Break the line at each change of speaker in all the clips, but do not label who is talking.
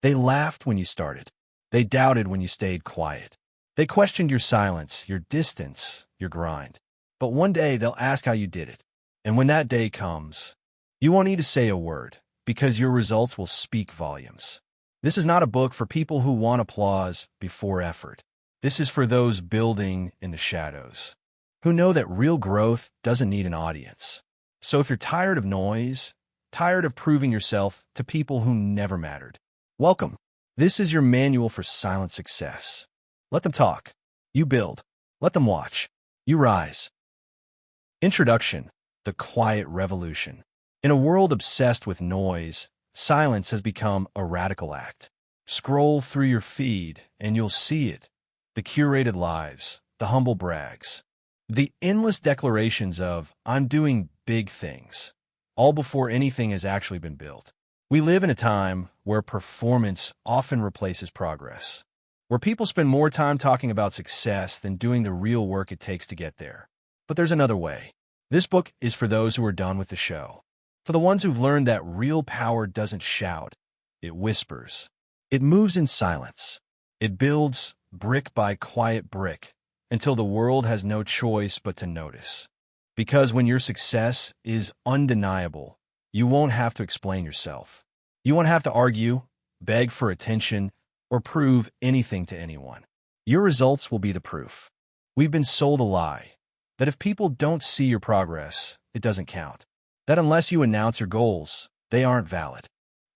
They laughed when you started. They doubted when you stayed quiet. They questioned your silence, your distance, your grind. But one day they'll ask how you did it. And when that day comes, you won't need to say a word, because your results will speak volumes. This is not a book for people who want applause before effort. This is for those building in the shadows, who know that real growth doesn't need an audience. So if you're tired of noise, tired of proving yourself to people who never mattered, welcome. This is your manual for silent success. Let them talk. You build. Let them watch. You rise. Introduction: The Quiet Revolution. In a world obsessed with noise, silence has become a radical act. Scroll through your feed and you'll see it. The curated lives, the humble brags, the endless declarations of, "I'm doing big things," all before anything has actually been built. We live in a time where performance often replaces progress, where people spend more time talking about success than doing the real work it takes to get there. But there's another way. This book is for those who are done with the show, for the ones who've learned that real power doesn't shout, it whispers. It moves in silence. It builds brick by quiet brick until the world has no choice but to notice. Because when your success is undeniable, you won't have to explain yourself. You won't have to argue, beg for attention, or prove anything to anyone. Your results will be the proof. We've been sold a lie that if people don't see your progress, it doesn't count. That unless you announce your goals, they aren't valid.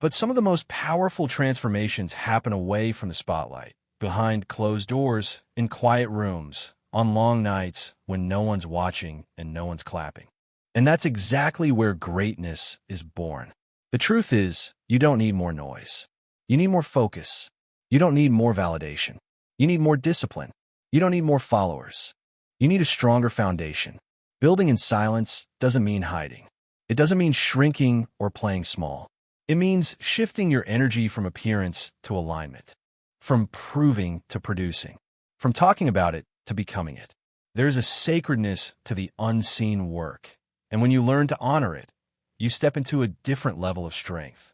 But some of the most powerful transformations happen away from the spotlight, behind closed doors, in quiet rooms, on long nights when no one's watching and no one's clapping. And that's exactly where greatness is born. The truth is, you don't need more noise. You need more focus. You don't need more validation. You need more discipline. You don't need more followers. You need a stronger foundation. Building in silence doesn't mean hiding. It doesn't mean shrinking or playing small. It means shifting your energy from appearance to alignment, from proving to producing, from talking about it to becoming it. There's a sacredness to the unseen work, and when you learn to honor it, you step into a different level of strength.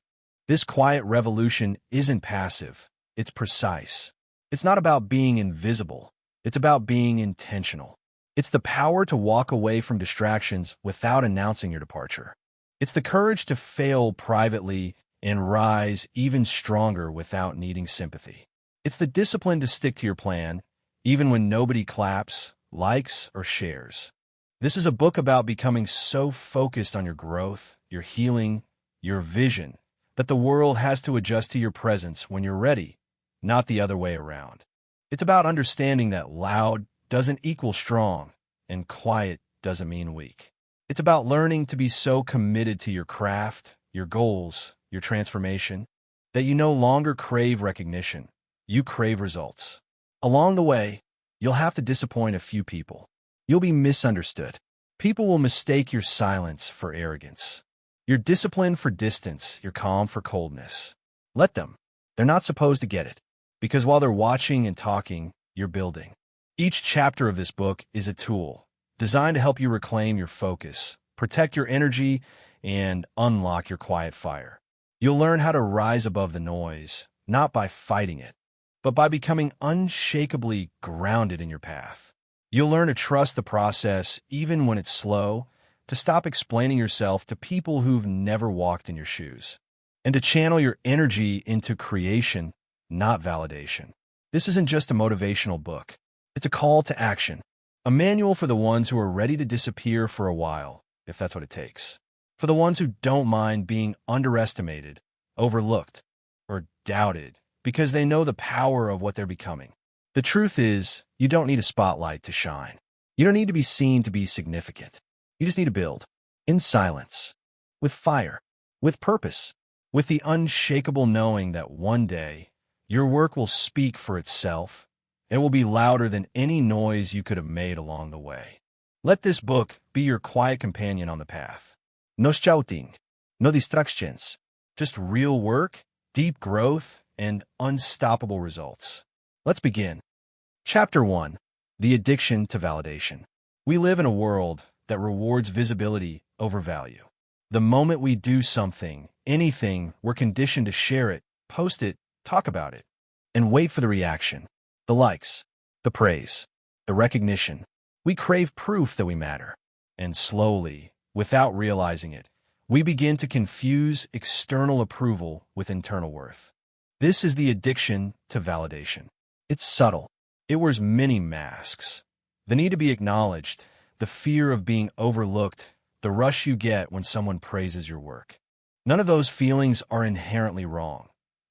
This quiet revolution isn't passive, it's precise. It's not about being invisible, it's about being intentional. It's the power to walk away from distractions without announcing your departure. It's the courage to fail privately and rise even stronger without needing sympathy. It's the discipline to stick to your plan, even when nobody claps, likes, or shares. This is a book about becoming so focused on your growth, your healing, your vision, that the world has to adjust to your presence when you're ready, not the other way around. It's about understanding that loud doesn't equal strong, and quiet doesn't mean weak. It's about learning to be so committed to your craft, your goals, your transformation, that you no longer crave recognition, you crave results. Along the way, you'll have to disappoint a few people. You'll be misunderstood. People will mistake your silence for arrogance, your discipline for distance, your calm for coldness. Let them. They're not supposed to get it, because while they're watching and talking, you're building. Each chapter of this book is a tool designed to help you reclaim your focus, protect your energy, and unlock your quiet fire. You'll learn how to rise above the noise, not by fighting it, but by becoming unshakably grounded in your path. You'll learn to trust the process even when it's slow, to stop explaining yourself to people who've never walked in your shoes, and to channel your energy into creation, not validation. This isn't just a motivational book. It's a call to action, a manual for the ones who are ready to disappear for a while, if that's what it takes. For the ones who don't mind being underestimated, overlooked, or doubted, because they know the power of what they're becoming. The truth is, you don't need a spotlight to shine. You don't need to be seen to be significant. You just need to build, in silence, with fire, with purpose, with the unshakable knowing that one day, your work will speak for itself. It will be louder than any noise you could have made along the way. Let this book be your quiet companion on the path. No shouting, no distractions, just real work, deep growth, and unstoppable results. Let's begin. Chapter 1: The Addiction to Validation. We live in a world that rewards visibility over value. The moment we do something, anything, we're conditioned to share it, post it, talk about it, and wait for the reaction, the likes, the praise, the recognition. We crave proof that we matter. And slowly, without realizing it, we begin to confuse external approval with internal worth. This is the addiction to validation. It's subtle. It wears many masks. The need to be acknowledged, the fear of being overlooked, the rush you get when someone praises your work. None of those feelings are inherently wrong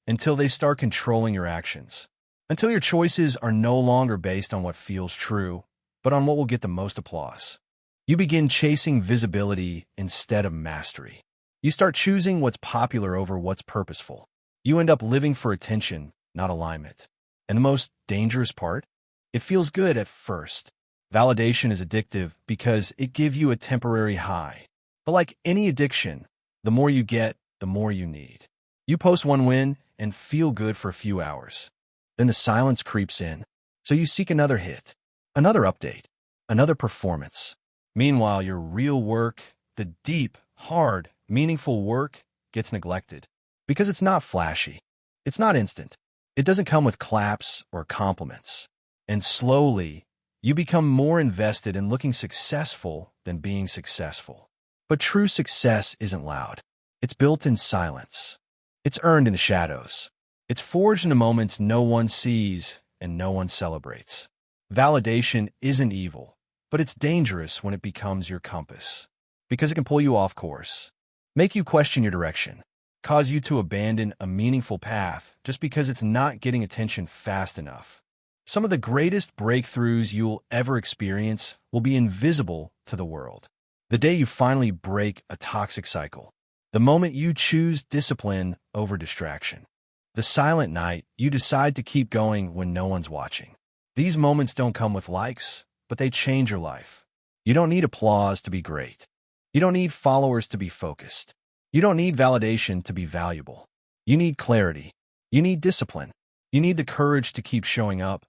until they start controlling your actions. Until your choices are no longer based on what feels true, but on what will get the most applause. You begin chasing visibility instead of mastery. You start choosing what's popular over what's purposeful. You end up living for attention, not alignment. And the most dangerous part? It feels good at first. Validation is addictive because it gives you a temporary high. But like any addiction, the more you get, the more you need. You post one win and feel good for a few hours. Then the silence creeps in, so you seek another hit, another update, another performance. Meanwhile, your real work, the deep, hard, meaningful work, gets neglected. Because it's not flashy. It's not instant. It doesn't come with claps or compliments. And slowly, you become more invested in looking successful than being successful. But true success isn't loud. It's built in silence. It's earned in the shadows. It's forged in the moments no one sees and no one celebrates. Validation isn't evil, but it's dangerous when it becomes your compass. Because it can pull you off course, make you question your direction, cause you to abandon a meaningful path just because it's not getting attention fast enough. Some of the greatest breakthroughs you'll ever experience will be invisible to the world. The day you finally break a toxic cycle. The moment you choose discipline over distraction. The silent night you decide to keep going when no one's watching. These moments don't come with likes, but they change your life. You don't need applause to be great. You don't need followers to be focused. You don't need validation to be valuable. You need clarity. You need discipline. You need the courage to keep showing up,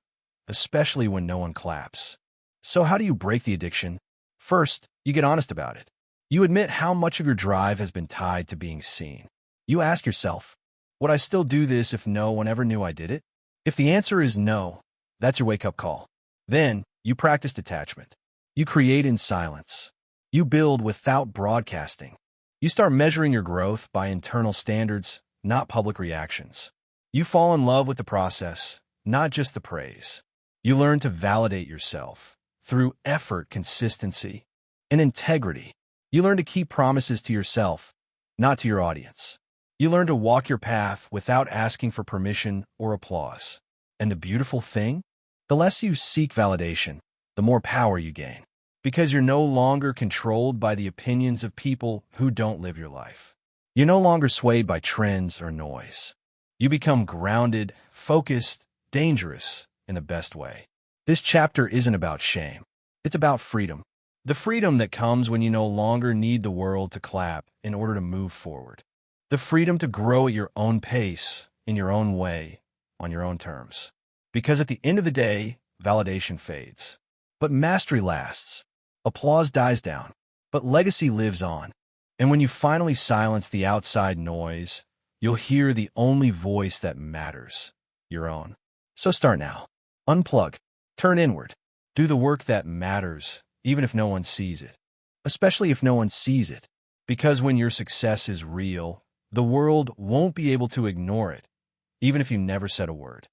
especially when no one claps. So how do you break the addiction? First, you get honest about it. You admit how much of your drive has been tied to being seen. You ask yourself, would I still do this if no one ever knew I did it? If the answer is no, that's your wake-up call. Then, you practice detachment. You create in silence. You build without broadcasting. You start measuring your growth by internal standards, not public reactions. You fall in love with the process, not just the praise. You learn to validate yourself through effort, consistency, and integrity. You learn to keep promises to yourself, not to your audience. You learn to walk your path without asking for permission or applause. And the beautiful thing? The less you seek validation, the more power you gain. Because you're no longer controlled by the opinions of people who don't live your life. You're no longer swayed by trends or noise. You become grounded, focused, dangerous in the best way. This chapter isn't about shame. It's about freedom. The freedom that comes when you no longer need the world to clap in order to move forward. The freedom to grow at your own pace, in your own way, on your own terms. Because at the end of the day, validation fades. But mastery lasts. Applause dies down. But legacy lives on. And when you finally silence the outside noise, you'll hear the only voice that matters, your own. So start now. Unplug. Turn inward. Do the work that matters, even if no one sees it. Especially if no one sees it. Because when your success is real, the world won't be able to ignore it, even if you never said a word.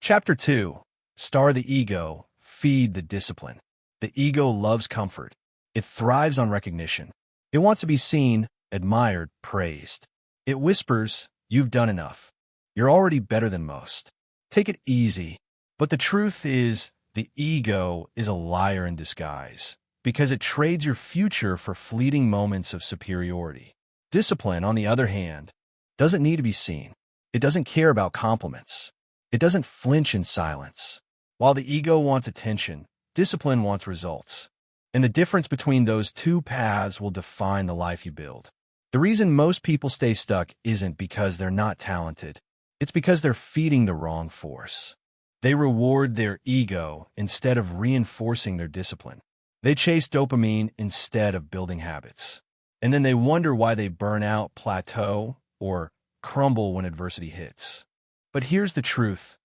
Chapter 2. Star the ego, feed the discipline. The ego loves comfort. It thrives on recognition. It wants to be seen, admired, praised. It whispers, you've done enough. You're already better than most. Take it easy. But the truth is, the ego is a liar in disguise, because it trades your future for fleeting moments of superiority. Discipline, on the other hand, doesn't need to be seen. It doesn't care about compliments. It doesn't flinch in silence. While the ego wants attention, discipline wants results. And the difference between those two paths will define the life you build. The reason most people stay stuck isn't because they're not talented. It's because they're feeding the wrong force. They reward their ego instead of reinforcing their discipline. They chase dopamine instead of building habits. And then they wonder why they burn out, plateau, or crumble when adversity hits. But here's the truth.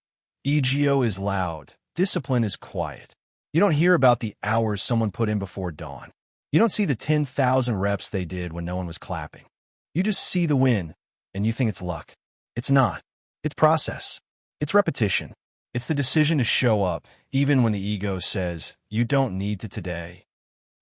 Ego is loud. Discipline is quiet. You don't hear about the hours someone put in before dawn. You don't see the 10,000 reps they did when no one was clapping. You just see the win, and you think it's luck. It's not. It's process. It's repetition. It's the decision to show up, even when the ego says, you don't need to today.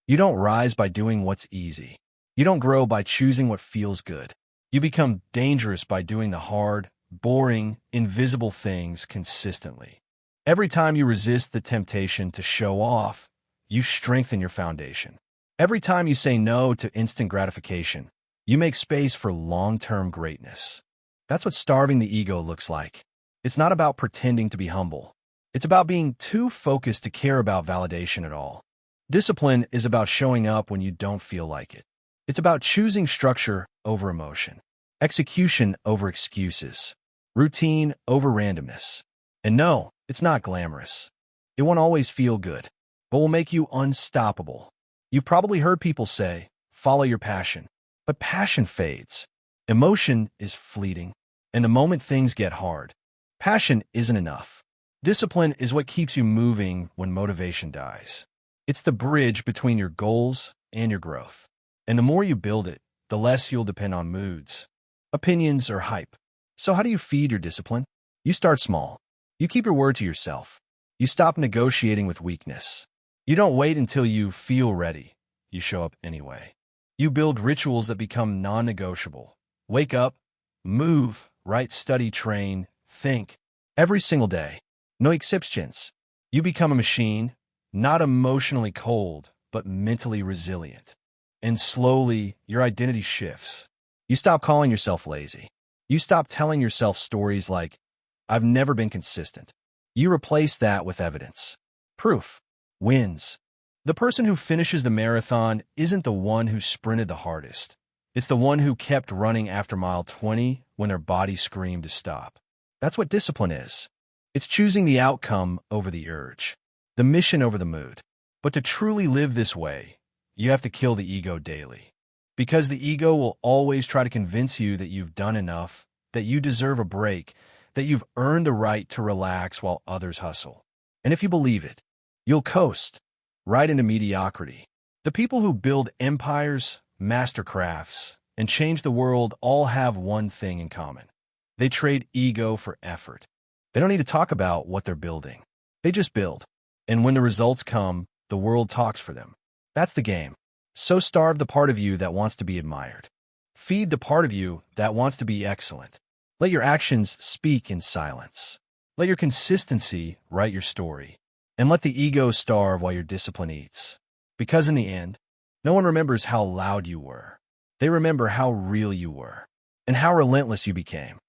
You don't rise by doing what's easy. You don't grow by choosing what feels good. You become dangerous by doing the hard, boring, invisible things consistently. Every time you resist the temptation to show off, you strengthen your foundation. Every time you say no to instant gratification, you make space for long-term greatness. That's what starving the ego looks like. It's not about pretending to be humble. It's about being too focused to care about validation at all. Discipline is about showing up when you don't feel like it. It's about choosing structure over emotion, execution over excuses, routine over randomness. And no, it's not glamorous. It won't always feel good, but will make you unstoppable. You've probably heard people say, follow your passion. But passion fades. Emotion is fleeting. And the moment things get hard, passion isn't enough. Discipline is what keeps you moving when motivation dies. It's the bridge between your goals and your growth. And the more you build it, the less you'll depend on moods, opinions, or hype. So how do you feed your discipline? You start small. You keep your word to yourself. You stop negotiating with weakness. You don't wait until you feel ready. You show up anyway. You build rituals that become non-negotiable. Wake up, move, write, study, train, think. Every single day. No exceptions. You become a machine, not emotionally cold, but mentally resilient. And slowly, your identity shifts. You stop calling yourself lazy. You stop telling yourself stories like, I've never been consistent. You replace that with evidence. Proof. Wins. The person who finishes the marathon isn't the one who sprinted the hardest. It's the one who kept running after mile 20 when their body screamed to stop. That's what discipline is. It's choosing the outcome over the urge, the mission over the mood. But to truly live this way, you have to kill the ego daily. Because the ego will always try to convince you that you've done enough, that you deserve a break, that you've earned the right to relax while others hustle. And if you believe it, you'll coast right into mediocrity. The people who build empires, master crafts, and change the world all have one thing in common. They trade ego for effort. They don't need to talk about what they're building. They just build. And when the results come, the world talks for them. That's the game. So starve the part of you that wants to be admired. Feed the part of you that wants to be excellent. Let your actions speak in silence. Let your consistency write your story. And let the ego starve while your discipline eats. Because in the end, no one remembers how loud you were. They remember how real you were and how relentless you became.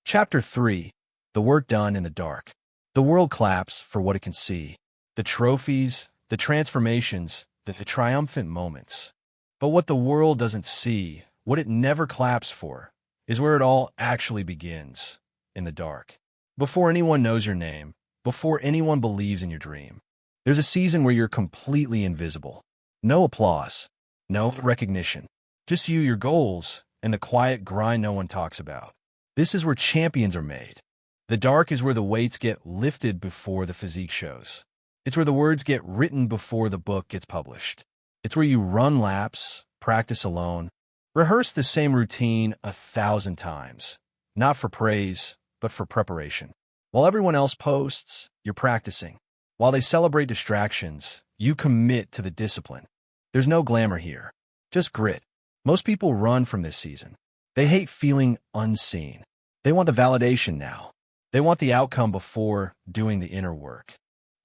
Chapter 3. The work done in the dark. The world claps for what it can see. The trophies, the transformations, the triumphant moments. But what the world doesn't see, what it never claps for, is where it all actually begins, in the dark. Before anyone knows your name, before anyone believes in your dream, there's a season where you're completely invisible. No applause, no recognition, just you, your goals, and the quiet grind no one talks about. This is where champions are made. The dark is where the weights get lifted before the physique shows. It's where the words get written before the book gets published. It's where you run laps, practice alone, rehearse the same routine 1,000 times, not for praise, but for preparation. While everyone else posts, you're practicing. While they celebrate distractions, you commit to the discipline. There's no glamour here, just grit. Most people run from this season. They hate feeling unseen. They want the validation now. They want the outcome before doing the inner work.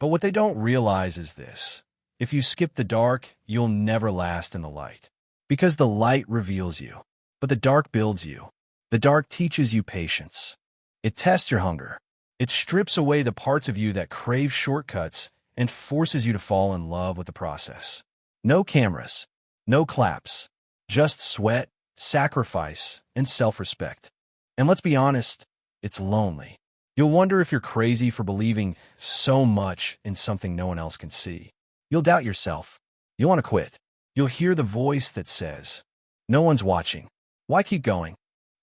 But what they don't realize is this. If you skip the dark, you'll never last in the light. Because the light reveals you, but the dark builds you. The dark teaches you patience. It tests your hunger. It strips away the parts of you that crave shortcuts and forces you to fall in love with the process. No cameras, no claps, just sweat, sacrifice, and self-respect. And let's be honest, it's lonely. You'll wonder if you're crazy for believing so much in something no one else can see. You'll doubt yourself. You'll want to quit. You'll hear the voice that says, no one's watching. Why keep going?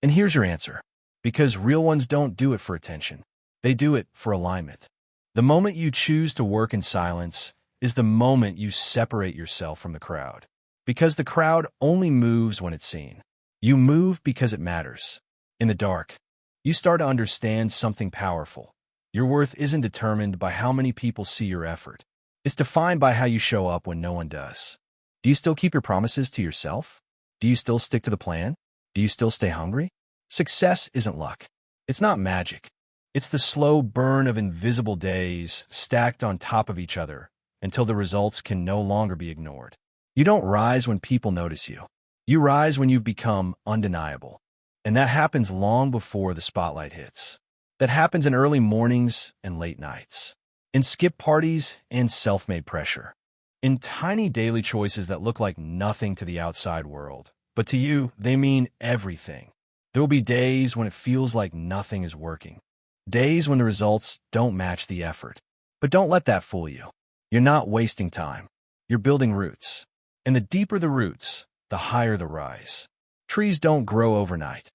And here's your answer. Because real ones don't do it for attention. They do it for alignment. The moment you choose to work in silence is the moment you separate yourself from the crowd. Because the crowd only moves when it's seen. You move because it matters. In the dark, you start to understand something powerful. Your worth isn't determined by how many people see your effort. It's defined by how you show up when no one does. Do you still keep your promises to yourself? Do you still stick to the plan? Do you still stay hungry? Success isn't luck. It's not magic. It's the slow burn of invisible days stacked on top of each other until the results can no longer be ignored. You don't rise when people notice you. You rise when you've become undeniable. And that happens long before the spotlight hits. That happens in early mornings and late nights. In skip parties and self-made pressure. In tiny daily choices that look like nothing to the outside world. But to you, they mean everything. There will be days when it feels like nothing is working. Days when the results don't match the effort. But don't let that fool you. You're not wasting time. You're building roots. And the deeper the roots, the higher the rise. Trees don't grow overnight.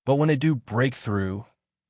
But when they do break through,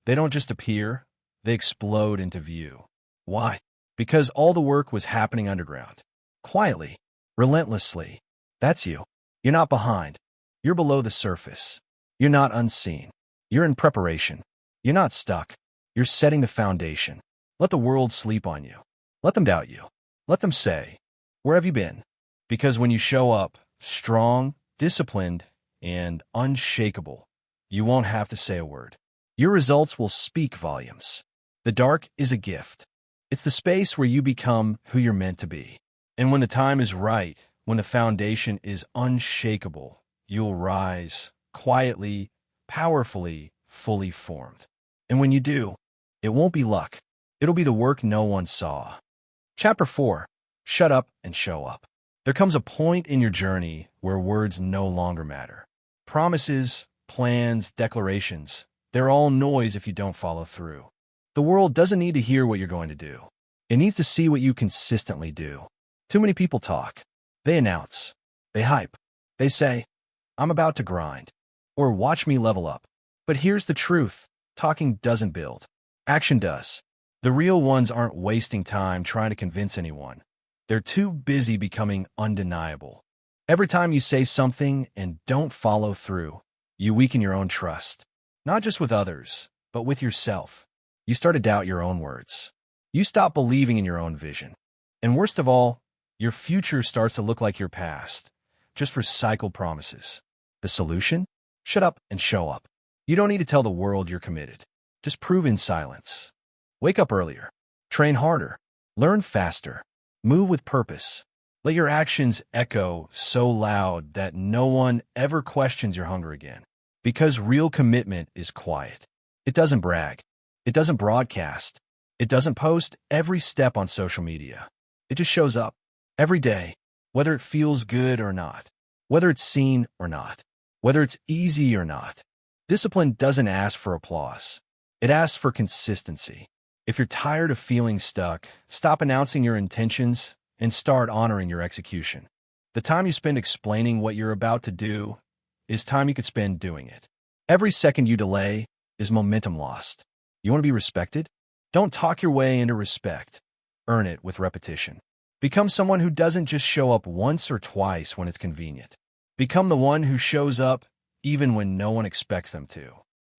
they don't just appear, they explode into view. Why? Because all the work was happening underground. Quietly, relentlessly. That's you. You're not behind. You're below the surface. You're not unseen. You're in preparation. You're not stuck. You're setting the foundation. Let the world sleep on you. Let them doubt you. Let them say, "Where have you been?" Because when you show up, strong, disciplined, and unshakable, you won't have to say a word. Your results will speak volumes. The dark is a gift. It's the space where you become who you're meant to be. And when the time is right, when the foundation is unshakable, you'll rise quietly, powerfully, fully formed. And when you do, it won't be luck. It'll be the work no one saw. Chapter 4. Shut up and show up. There comes a point in your journey where words no longer matter. Promises, plans, declarations, they're all noise if you don't follow through. The world doesn't need to hear what you're going to do. It needs to see what you consistently do. Too many people talk. They announce. They hype. They say, "I'm about to grind," or "Watch me level up." But here's the truth. Talking doesn't build. Action does. The real ones aren't wasting time trying to convince anyone. They're too busy becoming undeniable. Every time you say something and don't follow through, you weaken your own trust. Not just with others, but with yourself. You start to doubt your own words. You stop believing in your own vision. And worst of all, your future starts to look like your past, just recycled promises. The solution? Shut up and show up. You don't need to tell the world you're committed. Just prove in silence. Wake up earlier. Train harder. Learn faster. Move with purpose. Let your actions echo so loud that no one ever questions your hunger again. Because real commitment is quiet. It doesn't brag. It doesn't broadcast. It doesn't post every step on social media. It just shows up every day, whether it feels good or not, whether it's seen or not, whether it's easy or not. Discipline doesn't ask for applause. It asks for consistency. If you're tired of feeling stuck, stop announcing your intentions and start honoring your execution. The time you spend explaining what you're about to do is time you could spend doing it. Every second you delay is momentum lost. You want to be respected? Don't talk your way into respect. Earn it with repetition. Become someone who doesn't just show up once or twice when it's convenient. Become the one who shows up even when no one expects them to.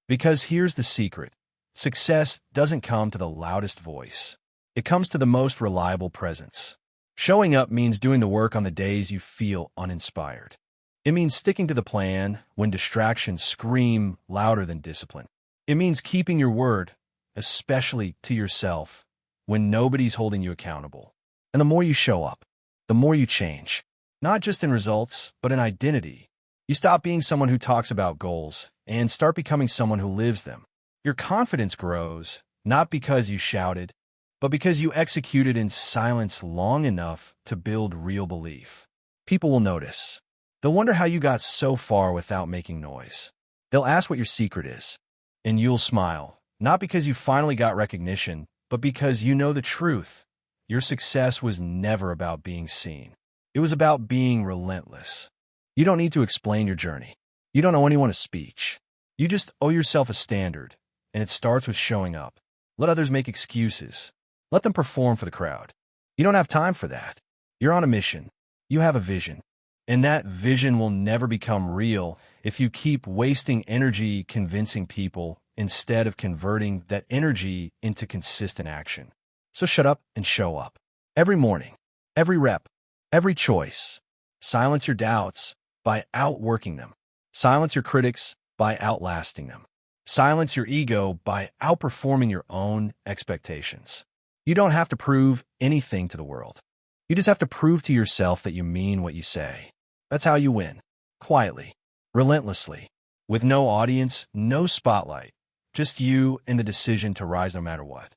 Because here's the secret. Success doesn't come to the loudest voice. It comes to the most reliable presence. Showing up means doing the work on the days you feel uninspired. It means sticking to the plan when distractions scream louder than discipline. It means keeping your word, especially to yourself, when nobody's holding you accountable. And the more you show up, the more you change. Not just in results, but in identity. You stop being someone who talks about goals and start becoming someone who lives them. Your confidence grows, not because you shouted, but because you executed in silence long enough to build real belief. People will notice. They'll wonder how you got so far without making noise. They'll ask what your secret is, and you'll smile, not because you finally got recognition, but because you know the truth. Your success was never about being seen. It was about being relentless. You don't need to explain your journey. You don't owe anyone a speech. You just owe yourself a standard, and it starts with showing up. Let others make excuses. Let them perform for the crowd. You don't have time for that. You're on a mission. You have a vision. And that vision will never become real if you keep wasting energy convincing people instead of converting that energy into consistent action. So shut up and show up. Every morning, every rep, every choice. Silence your doubts by outworking them. Silence your critics by outlasting them. Silence your ego by outperforming your own expectations. You don't have to prove anything to the world. You just have to prove to yourself that you mean what you say. That's how you win. Quietly, relentlessly, with no audience, no spotlight, just you and the decision to rise no matter what.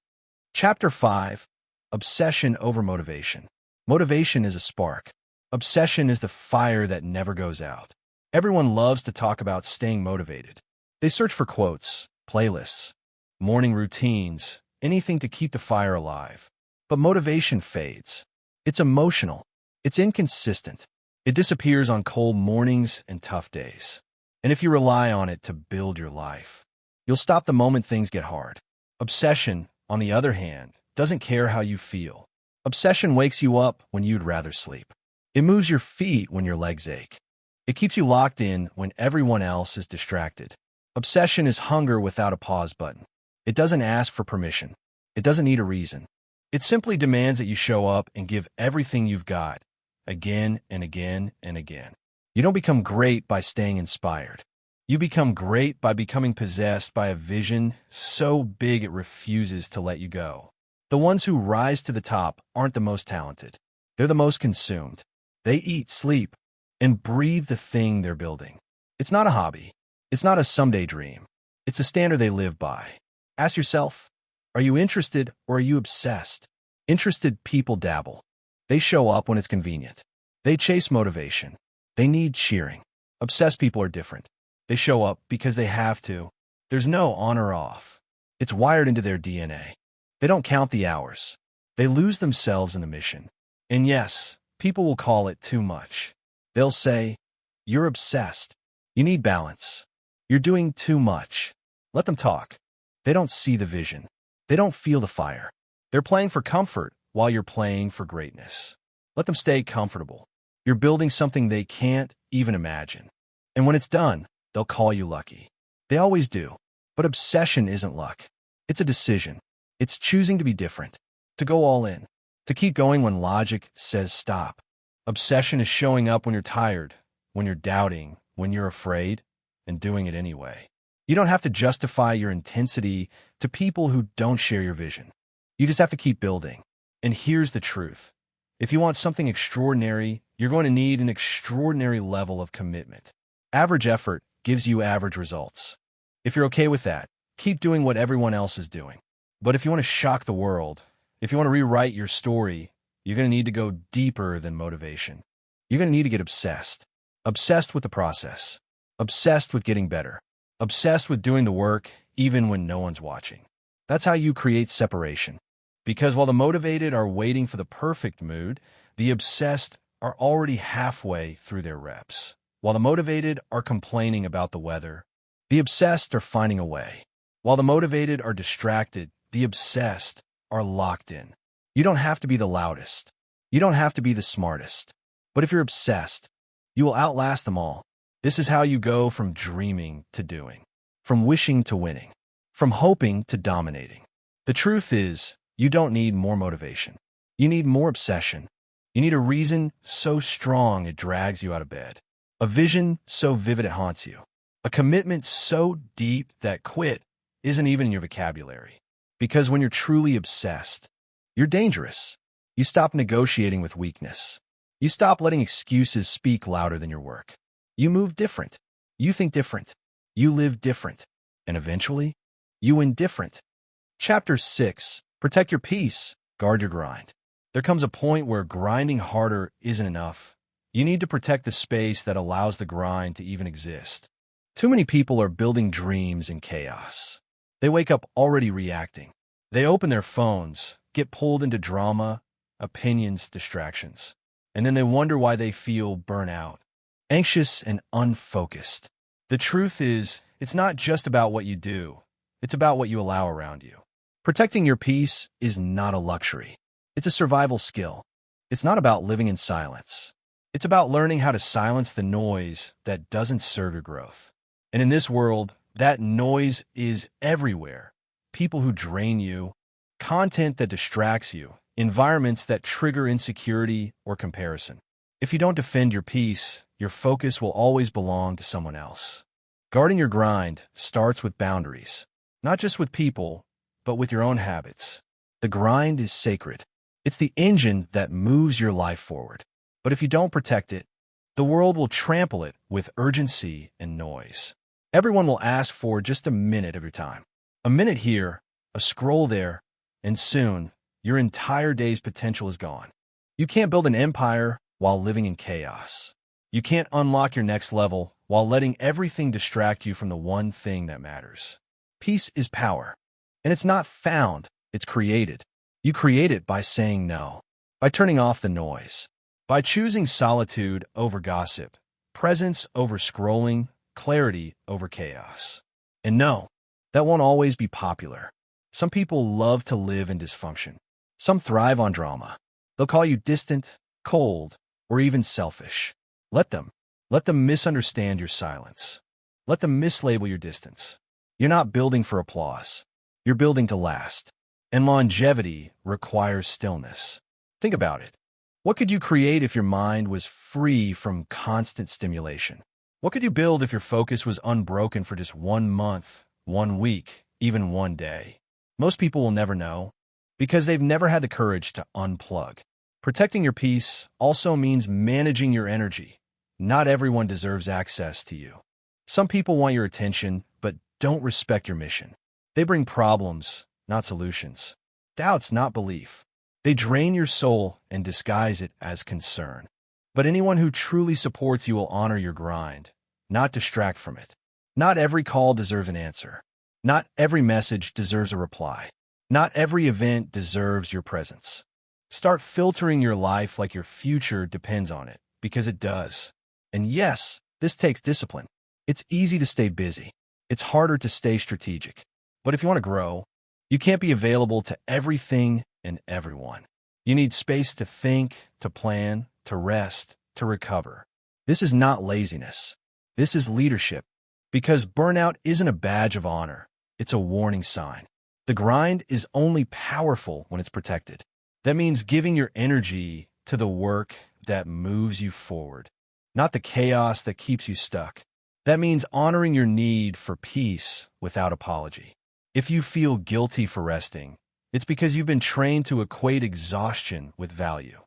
Chapter 5. Obsession over motivation. Motivation is a spark. Obsession is the fire that never goes out. Everyone loves to talk about staying motivated. They search for quotes, playlists, morning routines, anything to keep the fire alive. But motivation fades. It's emotional. It's inconsistent. It disappears on cold mornings and tough days. And if you rely on it to build your life, you'll stop the moment things get hard. Obsession, on the other hand, doesn't care how you feel. Obsession wakes you up when you'd rather sleep. It moves your feet when your legs ache. It keeps you locked in when everyone else is distracted. Obsession is hunger without a pause button. It doesn't ask for permission. It doesn't need a reason. It simply demands that you show up and give everything you've got, again and again and again. You don't become great by staying inspired. You become great by becoming possessed by a vision so big it refuses to let you go. The ones who rise to the top aren't the most talented. They're the most consumed. They eat, sleep, and breathe the thing they're building. It's not a hobby. It's not a someday dream. It's a standard they live by. Ask yourself, are you interested or are you obsessed? Interested people dabble. They show up when it's convenient. They chase motivation. They need cheering. Obsessed people are different. They show up because they have to. There's no on or off. It's wired into their DNA. They don't count the hours. They lose themselves in the mission. And yes, people will call it too much. They'll say, you're obsessed. You need balance. You're doing too much. Let them talk. They don't see the vision. They don't feel the fire. They're playing for comfort while you're playing for greatness. Let them stay comfortable. You're building something they can't even imagine. And when it's done, they'll call you lucky. They always do. But obsession isn't luck. It's a decision. It's choosing to be different, to go all in, to keep going when logic says stop. Obsession is showing up when you're tired, when you're doubting, when you're afraid, and doing it anyway. You don't have to justify your intensity to people who don't share your vision. You just have to keep building. And here's the truth. If you want something extraordinary, you're going to need an extraordinary level of commitment. Average effort gives you average results. If you're okay with that, keep doing what everyone else is doing. But if you want to shock the world, if you want to rewrite your story, you're going to need to go deeper than motivation. You're going to need to get obsessed. Obsessed with the process. Obsessed with getting better. Obsessed with doing the work even when no one's watching. That's how you create separation. Because while the motivated are waiting for the perfect mood, the obsessed are already halfway through their reps. While the motivated are complaining about the weather, the obsessed are finding a way. While the motivated are distracted, the obsessed are locked in. You don't have to be the loudest. You don't have to be the smartest. But if you're obsessed, you will outlast them all. This is how you go from dreaming to doing, from wishing to winning, from hoping to dominating. The truth is, you don't need more motivation. You need more obsession. You need a reason so strong it drags you out of bed. A vision so vivid it haunts you. A commitment so deep that quit isn't even in your vocabulary. Because when you're truly obsessed, you're dangerous. You stop negotiating with weakness. You stop letting excuses speak louder than your work. You move different. You think different. You live different. And eventually, you win different. Chapter 6. Protect your peace. Guard your grind. There comes a point where grinding harder isn't enough. You need to protect the space that allows the grind to even exist. Too many people are building dreams in chaos. They wake up already reacting. They open their phones, get pulled into drama, opinions, distractions. And then they wonder why they feel burnt out, anxious and unfocused. The truth is, It's not just about what you do. It's about what you allow around you. Protecting your peace is not a luxury. It's a survival skill. It's not about living in silence. It's about learning how to silence the noise that doesn't serve your growth. And in this world, that noise is everywhere. People who drain you, content that distracts you, environments that trigger insecurity or comparison. If you don't defend your peace, your focus will always belong to someone else. Guarding your grind starts with boundaries, not just with people, but with your own habits. The grind is sacred. It's the engine that moves your life forward. But if you don't protect it, the world will trample it with urgency and noise. Everyone will ask for just a minute of your time. A minute here, a scroll there, and soon, your entire day's potential is gone. You can't build an empire while living in chaos. You can't unlock your next level while letting everything distract you from the one thing that matters. Peace is power, and it's not found, it's created. You create it by saying no, by turning off the noise, by choosing solitude over gossip, presence over scrolling, clarity over chaos. And no, that won't always be popular. Some people love to live in dysfunction. Some thrive on drama. They'll call you distant, cold, or even selfish. Let them misunderstand your silence. Let them mislabel your distance. You're not building for applause. You're building to last. And longevity requires stillness. Think about it. What could you create if your mind was free from constant stimulation? What could you build if your focus was unbroken for just 1 month, 1 week, even 1 day? Most people will never know because they've never had the courage to unplug. Protecting your peace also means managing your energy. Not everyone deserves access to you. Some people want your attention, but don't respect your mission. They bring problems, not solutions. Doubts, not belief. They drain your soul and disguise it as concern. But anyone who truly supports you will honor your grind, not distract from it. Not every call deserves an answer. Not every message deserves a reply. Not every event deserves your presence. Start filtering your life like your future depends on it, because it does. And yes, this takes discipline. It's easy to stay busy. It's harder to stay strategic. But if you want to grow, you can't be available to everything and everyone. You need space to think, to plan, to rest, to recover. This is not laziness. This is leadership. Because burnout isn't a badge of honor. It's a warning sign. The grind is only powerful when it's protected. That means giving your energy to the work that moves you forward, not the chaos that keeps you stuck. That means honoring your need for peace without apology. If you feel guilty for resting, it's because you've been trained to equate exhaustion with value.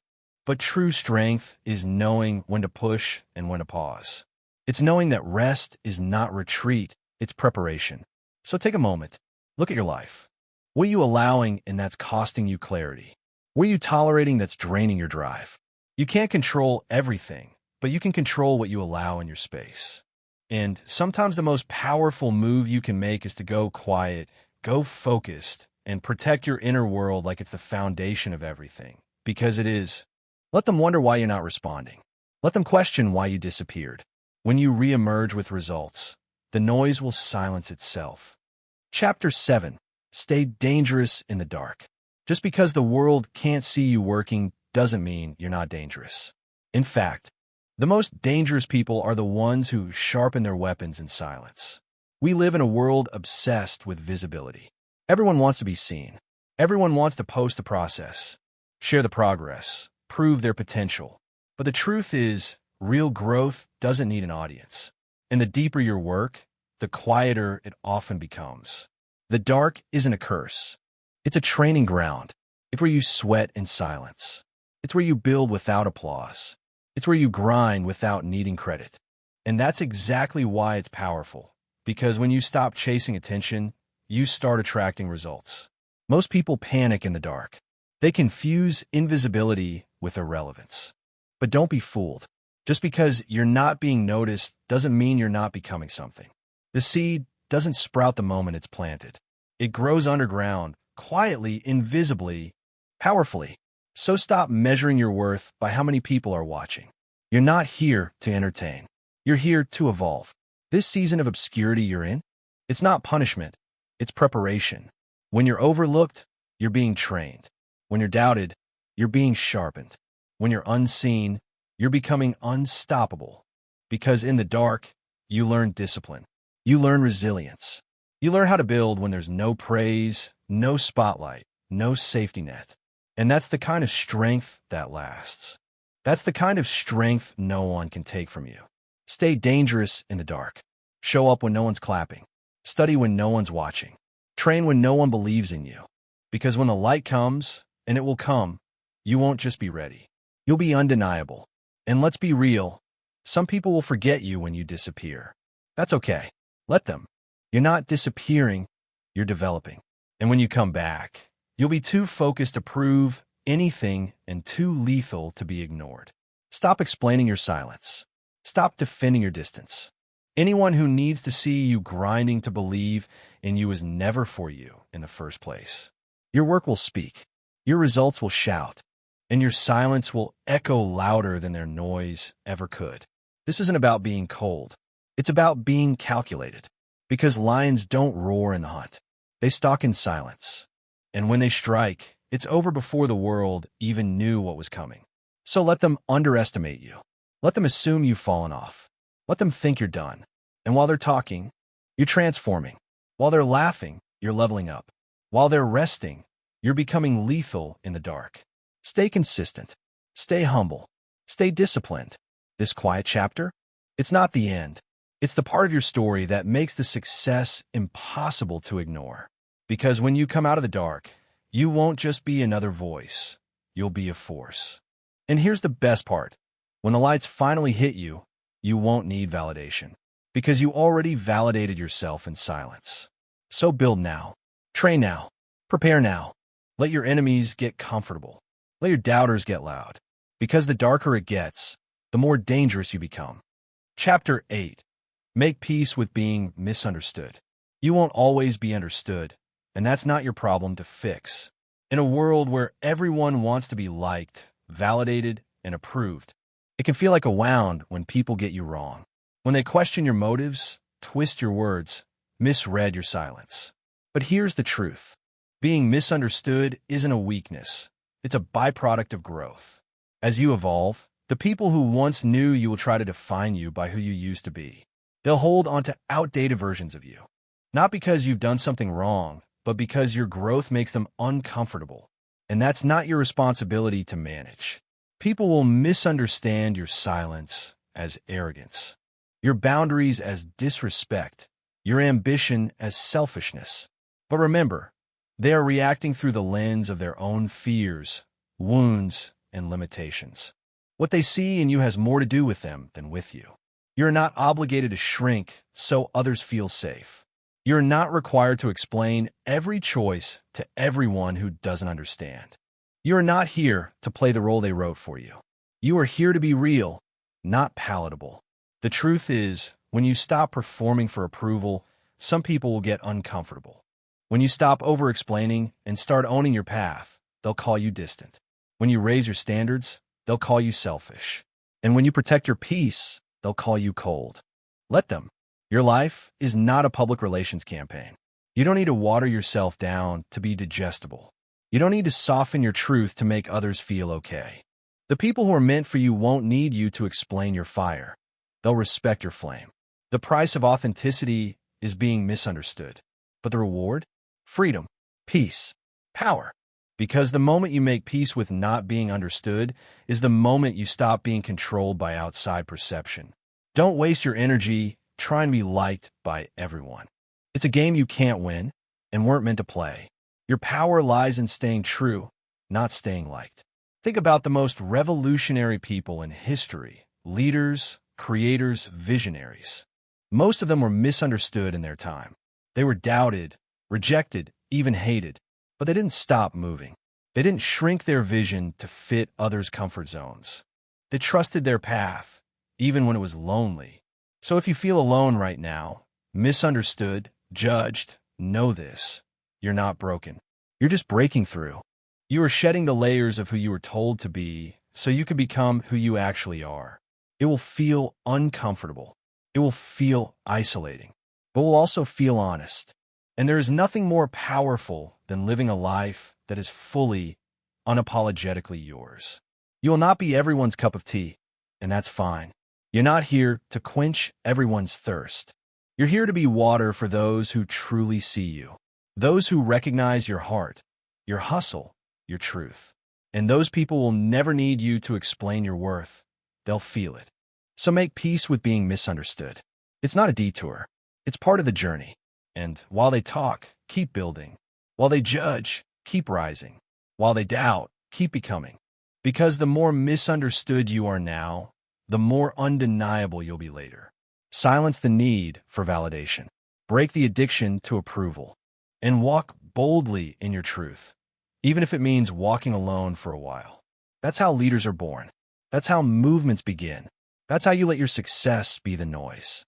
But true strength is knowing when to push and when to pause. It's knowing that rest is not retreat, it's preparation. So take a moment. Look at your life. What are you allowing and that's costing you clarity? What are you tolerating that's draining your drive? You can't control everything, but you can control what you allow in your space. And sometimes the most powerful move you can make is to go quiet, go focused, and protect your inner world like it's the foundation of everything. Because it is. Let them wonder why you're not responding. Let them question why you disappeared. When you reemerge with results, the noise will silence itself. Chapter 7. Stay dangerous in the dark. Just because the world can't see you working doesn't mean you're not dangerous. In fact, the most dangerous people are the ones who sharpen their weapons in silence. We live in a world obsessed with visibility. Everyone wants to be seen. Everyone wants to post the process, share the progress, prove their potential. But the truth is, real growth doesn't need an audience. And the deeper your work, the quieter it often becomes. The dark isn't a curse. It's a training ground. It's where you sweat in silence. It's where you build without applause. It's where you grind without needing credit. And that's exactly why it's powerful. Because when you stop chasing attention, you start attracting results. Most people panic in the dark. They confuse invisibility with irrelevance. But don't be fooled. Just because you're not being noticed doesn't mean you're not becoming something. The seed doesn't sprout the moment it's planted. It grows underground, quietly, invisibly, powerfully. So stop measuring your worth by how many people are watching. You're not here to entertain. You're here to evolve. This season of obscurity you're in, it's not punishment, it's preparation. When you're overlooked, you're being trained. When you're doubted, you're being sharpened. When you're unseen, you're becoming unstoppable. Because in the dark, you learn discipline. You learn resilience. You learn how to build when there's no praise, no spotlight, no safety net. And that's the kind of strength that lasts. That's the kind of strength no one can take from you. Stay dangerous in the dark. Show up when no one's clapping. Study when no one's watching. Train when no one believes in you. Because when the light comes, and it will come, you won't just be ready. You'll be undeniable. And let's be real, some people will forget you when you disappear. That's okay. Let them. You're not disappearing, you're developing. And when you come back, you'll be too focused to prove anything and too lethal to be ignored. Stop explaining your silence. Stop defending your distance. Anyone who needs to see you grinding to believe in you is never for you in the first place. Your work will speak. Your results will shout. And your silence will echo louder than their noise ever could. This isn't about being cold. It's about being calculated. Because lions don't roar in the hunt. They stalk in silence. And when they strike, it's over before the world even knew what was coming. So let them underestimate you. Let them assume you've fallen off. Let them think you're done. And while they're talking, you're transforming. While they're laughing, you're leveling up. While they're resting, you're becoming lethal in the dark. Stay consistent. Stay humble. Stay disciplined. This quiet chapter, it's not the end. It's the part of your story that makes the success impossible to ignore. Because when you come out of the dark, you won't just be another voice. You'll be a force. And here's the best part. When the lights finally hit you, you won't need validation. Because you already validated yourself in silence. So build now. Train now. Prepare now. Let your enemies get comfortable. Let your doubters get loud. Because the darker it gets, the more dangerous you become. Chapter 8. Make peace with being misunderstood. You won't always be understood, and that's not your problem to fix. In a world where everyone wants to be liked, validated, and approved, it can feel like a wound when people get you wrong. When they question your motives, twist your words, misread your silence. But here's the truth. Being misunderstood isn't a weakness. It's a byproduct of growth. As you evolve, the people who once knew you will try to define you by who you used to be. They'll hold on to outdated versions of you. Not because you've done something wrong, but because your growth makes them uncomfortable. And that's not your responsibility to manage. People will misunderstand your silence as arrogance, your boundaries as disrespect, your ambition as selfishness. But remember, they are reacting through the lens of their own fears, wounds, and limitations. What they see in you has more to do with them than with you. You're not obligated to shrink so others feel safe. You're not required to explain every choice to everyone who doesn't understand. You are not here to play the role they wrote for you. You are here to be real, not palatable. The truth is, when you stop performing for approval, some people will get uncomfortable. When you stop over-explaining and start owning your path, they'll call you distant. When you raise your standards, they'll call you selfish. And when you protect your peace, they'll call you cold. Let them. Your life is not a public relations campaign. You don't need to water yourself down to be digestible. You don't need to soften your truth to make others feel okay. The people who are meant for you won't need you to explain your fire. They'll respect your flame. The price of authenticity is being misunderstood. But the reward? Freedom, peace, power. Because the moment you make peace with not being understood is the moment you stop being controlled by outside perception. Don't waste your energy trying to be liked by everyone. It's a game you can't win and weren't meant to play. Your power lies in staying true, not staying liked. Think about the most revolutionary people in history, leaders, creators, visionaries. Most of them were misunderstood in their time. They were doubted, rejected, even hated. But they didn't stop moving. They didn't shrink their vision to fit others' comfort zones. They trusted their path, even when it was lonely. So if you feel alone right now, misunderstood, judged, know this. You're not broken. You're just breaking through. You are shedding the layers of who you were told to be so you can become who you actually are. It will feel uncomfortable. It will feel isolating, but will also feel honest. And there is nothing more powerful than living a life that is fully, unapologetically yours. You will not be everyone's cup of tea, and that's fine. You're not here to quench everyone's thirst. You're here to be water for those who truly see you, those who recognize your heart, your hustle, your truth. And those people will never need you to explain your worth. They'll feel it. So make peace with being misunderstood. It's not a detour. It's part of the journey. And while they talk, keep building. While they judge, keep rising. While they doubt, keep becoming. Because the more misunderstood you are now, the more undeniable you'll be later. Silence the need for validation. Break the addiction to approval. And walk boldly in your truth, even if it means walking alone for a while. That's how leaders are born. That's how movements begin. That's how you let your success be the noise.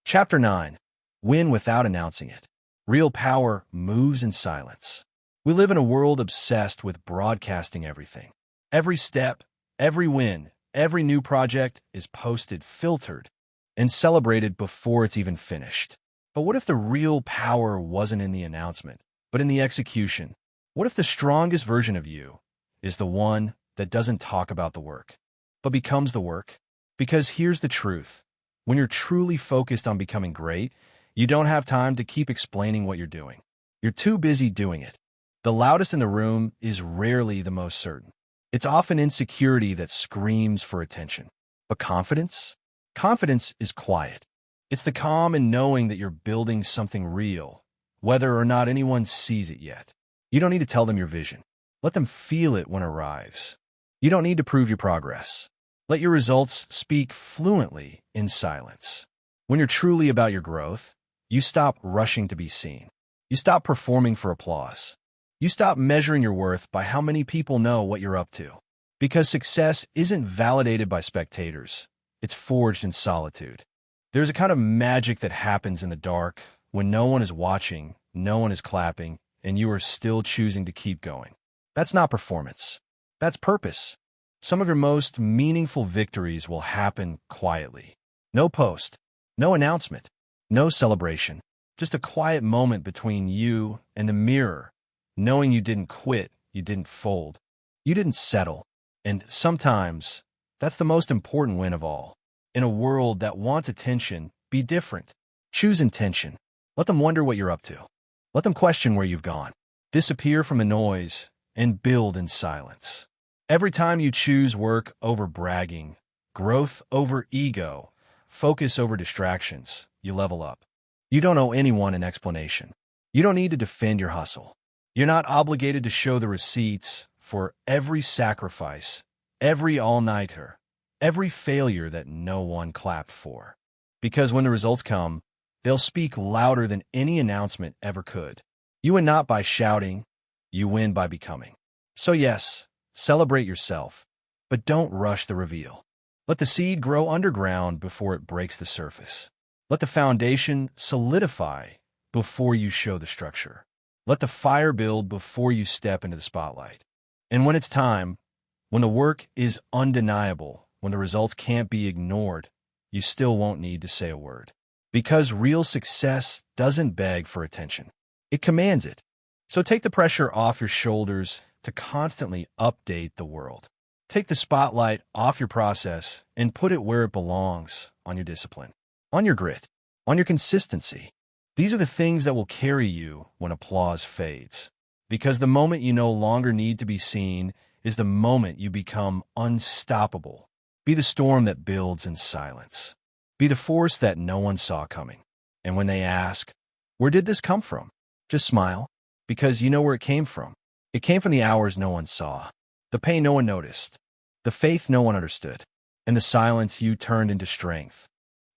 Chapter 9. Win without announcing it. Real power moves in silence. We live in a world obsessed with broadcasting everything. Every step, every win, every new project is posted, filtered, and celebrated before it's even finished. But what if the real power wasn't in the announcement, but in the execution? What if the strongest version of you is the one that doesn't talk about the work, but becomes the work? Because here's the truth. When you're truly focused on becoming great, you don't have time to keep explaining what you're doing. You're too busy doing it. The loudest in the room is rarely the most certain. It's often insecurity that screams for attention. But confidence? Confidence is quiet. It's the calm in knowing that you're building something real, whether or not anyone sees it yet. You don't need to tell them your vision. Let them feel it when it arrives. You don't need to prove your progress. Let your results speak fluently in silence. When you're truly about your growth, you stop rushing to be seen. You stop performing for applause. You stop measuring your worth by how many people know what you're up to. Because success isn't validated by spectators. It's forged in solitude. There's a kind of magic that happens in the dark when no one is watching, no one is clapping, and you are still choosing to keep going. That's not performance. That's purpose. Some of your most meaningful victories will happen quietly. No post, no announcement, no celebration. Just a quiet moment between you and the mirror, knowing you didn't quit, you didn't fold, you didn't settle. And sometimes, that's the most important win of all. In a world that wants attention, be different. Choose intention. Let them wonder what you're up to. Let them question where you've gone. Disappear from the noise and build in silence. Every time you choose work over bragging, growth over ego, focus over distractions, you level up. You don't owe anyone an explanation. You don't need to defend your hustle. You're not obligated to show the receipts for every sacrifice, every all-nighter, every failure that no one clapped for. Because when the results come, they'll speak louder than any announcement ever could. You win not by shouting, you win by becoming. So yes, celebrate yourself, but don't rush the reveal. Let the seed grow underground before it breaks the surface. Let the foundation solidify before you show the structure. Let the fire build before you step into the spotlight. And when it's time, when the work is undeniable, when the results can't be ignored, you still won't need to say a word. Because real success doesn't beg for attention. It commands it. So take the pressure off your shoulders to constantly update the world. Take the spotlight off your process and put it where it belongs, on your discipline, on your grit, on your consistency. These are the things that will carry you when applause fades. Because the moment you no longer need to be seen is the moment you become unstoppable. Be the storm that builds in silence. Be the force that no one saw coming. And when they ask, where did this come from? Just smile, because you know where it came from. It came from the hours no one saw, the pain no one noticed, the faith no one understood, and the silence you turned into strength.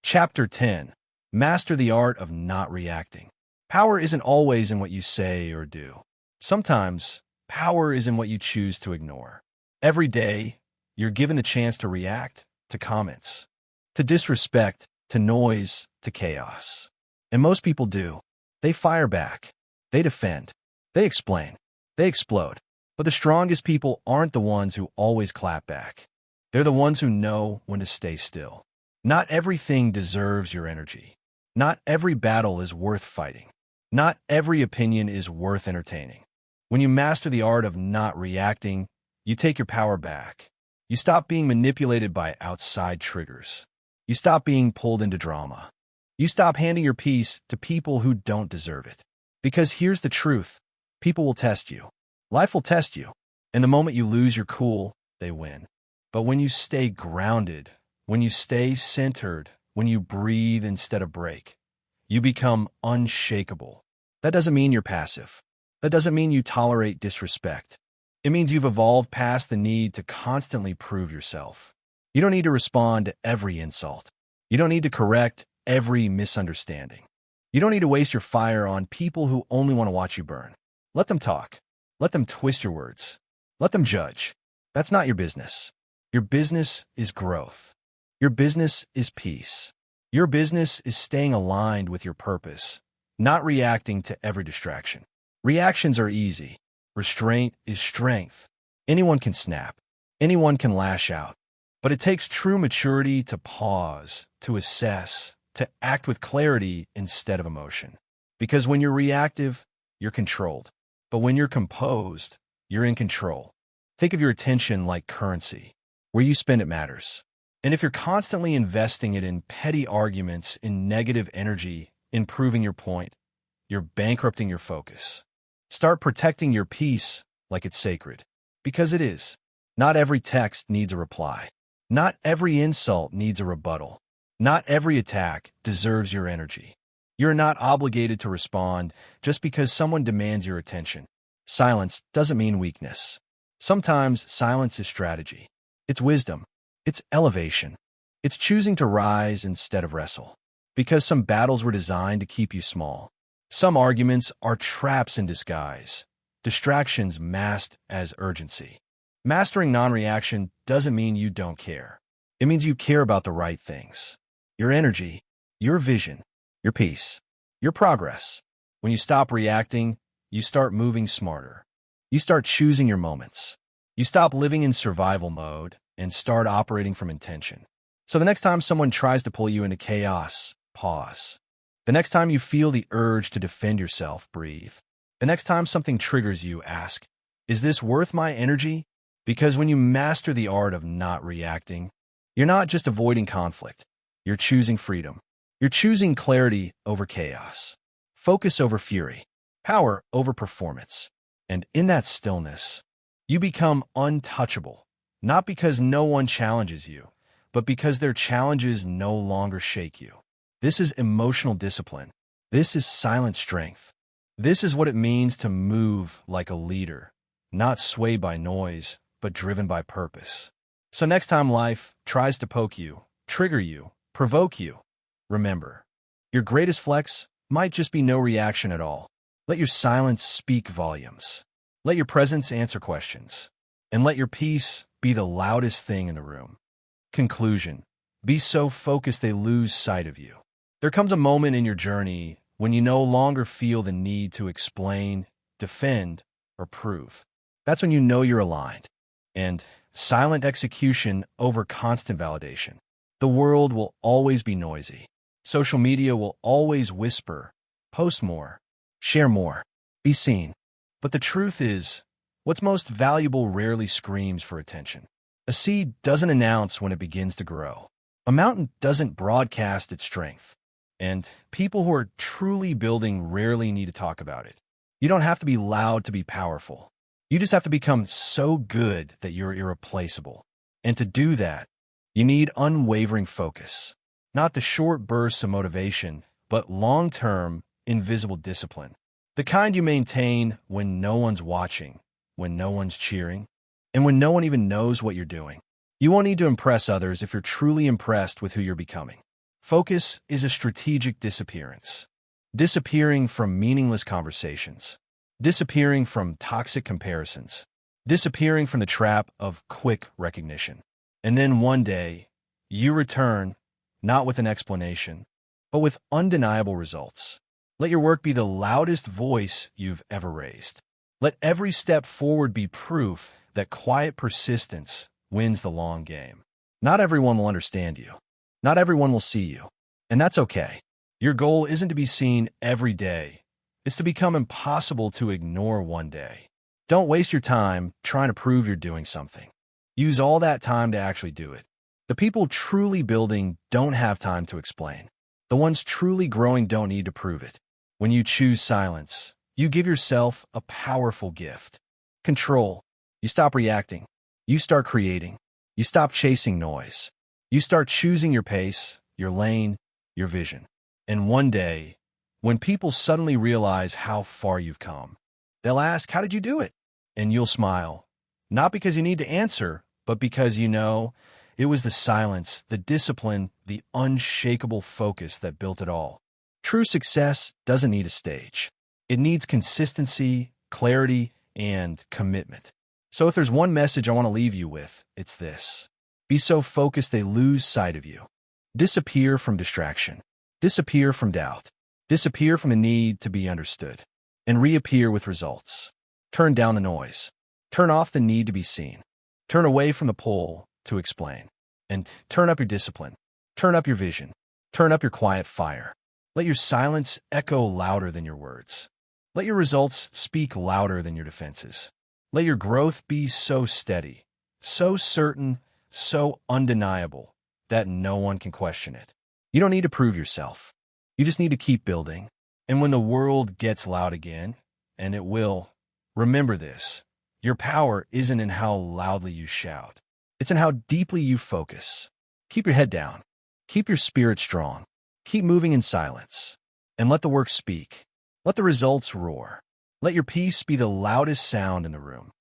Chapter 10. Master the art of not reacting. Power isn't always in what you say or do. Sometimes, power is in what you choose to ignore. Every day, you're given the chance to react to comments, to disrespect, to noise, to chaos. And most people do. They fire back. They defend. They explain. They explode. But the strongest people aren't the ones who always clap back. They're the ones who know when to stay still. Not everything deserves your energy. Not every battle is worth fighting. Not every opinion is worth entertaining. When you master the art of not reacting, you take your power back. You stop being manipulated by outside triggers. You stop being pulled into drama. You stop handing your peace to people who don't deserve it. Because here's the truth. People will test you. Life will test you. And the moment you lose your cool, they win. But when you stay grounded, when you stay centered, when you breathe instead of break, you become unshakable. That doesn't mean you're passive. That doesn't mean you tolerate disrespect. It means you've evolved past the need to constantly prove yourself. You don't need to respond to every insult. You don't need to correct every misunderstanding. You don't need to waste your fire on people who only want to watch you burn. Let them talk. Let them twist your words. Let them judge. That's not your business. Your business is growth. Your business is peace. Your business is staying aligned with your purpose, not reacting to every distraction. Reactions are easy. Restraint is strength. Anyone can snap. Anyone can lash out. But it takes true maturity to pause, to assess, to act with clarity instead of emotion. Because when you're reactive, you're controlled. But when you're composed, you're in control. Think of your attention like currency. Where you spend it matters. And if you're constantly investing it in petty arguments, in negative energy, in proving your point, you're bankrupting your focus. Start protecting your peace like it's sacred. Because it is. Not every text needs a reply. Not every insult needs a rebuttal. Not every attack deserves your energy. You're not obligated to respond just because someone demands your attention. Silence doesn't mean weakness. Sometimes silence is strategy. It's wisdom. It's elevation. It's choosing to rise instead of wrestle. Because some battles were designed to keep you small. Some arguments are traps in disguise. Distractions masked as urgency. Mastering non-reaction doesn't mean you don't care. It means you care about the right things. Your energy, your vision, your peace, your progress. When you stop reacting, you start moving smarter. You start choosing your moments. You stop living in survival mode and start operating from intention. So the next time someone tries to pull you into chaos, pause. The next time you feel the urge to defend yourself, breathe. The next time something triggers you, ask, is this worth my energy? Because when you master the art of not reacting, you're not just avoiding conflict. You're choosing freedom. You're choosing clarity over chaos, focus over fury, power over performance. And in that stillness, you become untouchable, not because no one challenges you, but because their challenges no longer shake you. This is emotional discipline. This is silent strength. This is what it means to move like a leader, not swayed by noise, but driven by purpose. So next time life tries to poke you, trigger you, provoke you, remember, your greatest flex might just be no reaction at all. Let your silence speak volumes. Let your presence answer questions. And let your peace be the loudest thing in the room. Conclusion. Be so focused they lose sight of you. There comes a moment in your journey when you no longer feel the need to explain, defend, or prove. That's when you know you're aligned. And silent execution over constant validation. The world will always be noisy. Social media will always whisper, post more, share more, be seen. But the truth is, what's most valuable rarely screams for attention. A seed doesn't announce when it begins to grow. A mountain doesn't broadcast its strength. And people who are truly building rarely need to talk about it. You don't have to be loud to be powerful. You just have to become so good that you're irreplaceable. And to do that, you need unwavering focus. Not the short bursts of motivation, but long-term, invisible discipline. The kind you maintain when no one's watching, when no one's cheering, and when no one even knows what you're doing. You won't need to impress others if you're truly impressed with who you're becoming. Focus is a strategic disappearance. Disappearing from meaningless conversations. Disappearing from toxic comparisons. Disappearing from the trap of quick recognition. And then one day, you return, not with an explanation, but with undeniable results. Let your work be the loudest voice you've ever raised. Let every step forward be proof that quiet persistence wins the long game. Not everyone will understand you. Not everyone will see you, and that's okay. Your goal isn't to be seen every day. It's to become impossible to ignore one day. Don't waste your time trying to prove you're doing something. Use all that time to actually do it. The people truly building don't have time to explain. The ones truly growing don't need to prove it. When you choose silence, you give yourself a powerful gift. Control. You stop reacting. You start creating. You stop chasing noise. You start choosing your pace, your lane, your vision. And one day, when people suddenly realize how far you've come, they'll ask, "How did you do it?" And you'll smile. Not because you need to answer, but because you know it was the silence, the discipline, the unshakable focus that built it all. True success doesn't need a stage. It needs consistency, clarity, and commitment. So if there's one message I want to leave you with, it's this. Be so focused they lose sight of you. Disappear from distraction. Disappear from doubt. Disappear from the need to be understood. And reappear with results. Turn down the noise. Turn off the need to be seen. Turn away from the pull to explain. And turn up your discipline. Turn up your vision. Turn up your quiet fire. Let your silence echo louder than your words. Let your results speak louder than your defenses. Let your growth be so steady, so certain, so undeniable that no one can question it. You don't need to prove yourself. You just need to keep building. And when the world gets loud again, and it will, remember this. Your power isn't in how loudly you shout. It's in how deeply you focus. Keep your head down. Keep your spirit strong. Keep moving in silence. And let the work speak. Let the results roar. Let your peace be the loudest sound in the room.